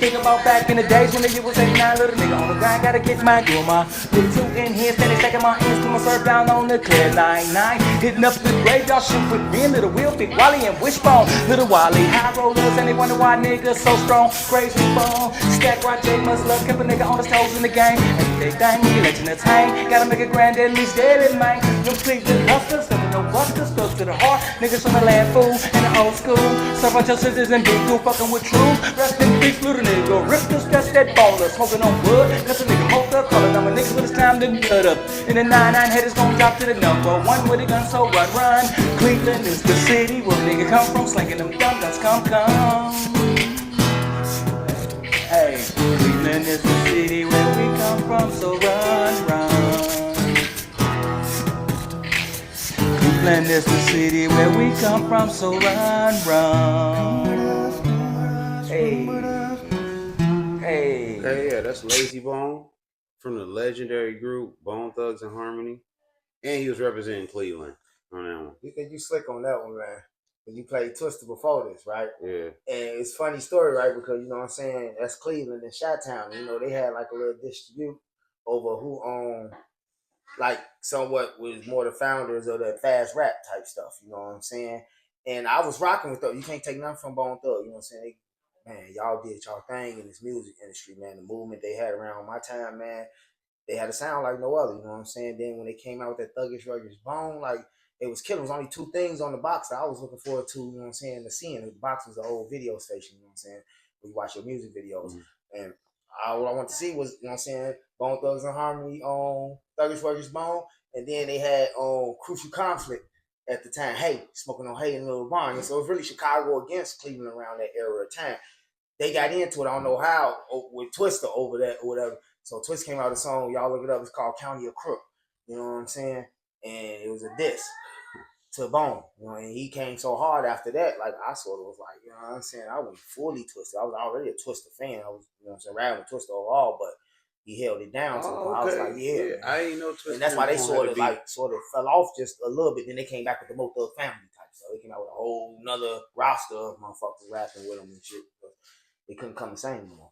Think about back in the days when the year was 89, little nigga on the grind, gotta get mine, doing my little two in here, steady stacking my ends, put my surf down on the clear line 9, hitting up the graveyard shit with me and Little Will, Big Wally and Wishbone, Little Wally, high rollers, and they wonder why niggas so strong, crazy bone, stack right, J must love, kept a nigga on his toes in the game, every day thing, nigga let you entertain, gotta make a grand at least daily, man, them Cleveland hustlers, never no busters, stuck to the heart, niggas from the land fool, and the old school, serve out your sisters and big dude, fucking with truth, rest in peace, little nigga, rip this, that's that baller, smoking on wood, cause a nigga hold up, calling on my niggas when it's time to nut up, and the 9-9 headers gon' drop to the number 1 with a gun, so run, Cleveland is the city where a nigga come from, slinging them dum-dums, come, hey, Cleveland is the city where we come from, so run, Cleveland is the city where we come from, so run, hey. Okay, yeah, that's Layzie Bone from the legendary group Bone Thugs and Harmony. And he was representing Cleveland on that one. You think you slick on that one, man. Because you played Twister before this, right? Yeah. And it's a funny story, right? Because, you know what I'm saying, that's Cleveland and Chi-Town. You know, they had like a little dispute over who owned, like, somewhat was more the founders of that fast rap type stuff. You know what I'm saying? And I was rocking with them. You can't take nothing from Bone Thug. You know what I'm saying? Man, y'all did y'all thing in this music industry, man. The movement they had around my time, man, they had a sound like no other. You know what I'm saying? Then when they came out with that Thuggish Ruggish Bone, like it was killing. It was only 2 things on the box that I was looking forward to. You know what I'm saying? To seeing the box was an old video station. You know what I'm saying? Where you watch your music videos, and what I wanted to see was, you know what I'm saying, Bone Thugs and Harmony on Thuggish Ruggish Bone, and then they had Crucial Conflict at the time. Hey, smoking on Hay in Little Barn. And so it was really Chicago against Cleveland around that era of time. They got into it, I don't know how, with Twister over that or whatever. So Twister came out with a song, y'all look it up, it's called County of Crook. You know what I'm saying? And it was a diss to Bone. You know, and he came so hard after that, like I sort of was like, you know what I'm saying? I went fully Twister. I was already a Twister fan. I was, you know what I'm saying, riding with Twister overall, but he held it down to the point. I was like, yeah. I ain't know Twister. And that's why they sort of fell off just a little bit. Then they came back with the Mo Thug family type stuff. They came out with a whole nother roster of motherfuckers rapping with them and shit. But they couldn't come the same anymore.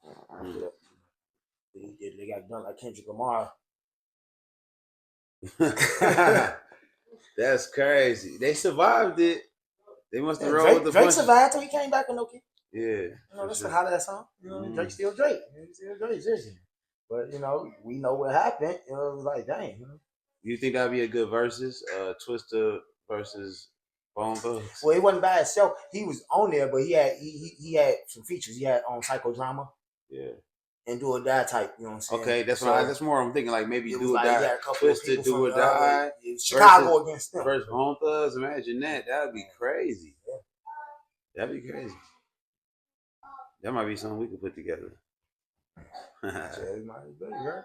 They got done like Kendrick Lamar. That's crazy. They survived it. They must have rolled Drake, the Drake survived till he came back with no kid. Yeah. You know, that's the how that song. You know, Drake still Drake. Still Drake. But, you know, we know what happened. You know, it was like, dang. You know? You think that'd be a good versus? Twister versus Bone Thugs? Well, it wasn't by itself. He was on there, but he had some features. He had on Psychodrama. Yeah. And Do or Die type, you know what I'm saying? Okay, that's more I'm thinking, like maybe Do or like, Die, Twisted, Do or Die, Chicago against them. Versus Bone Thugs. Imagine that. That'd be crazy. Yeah. That'd be crazy. That might be something we could put together. It might be, right?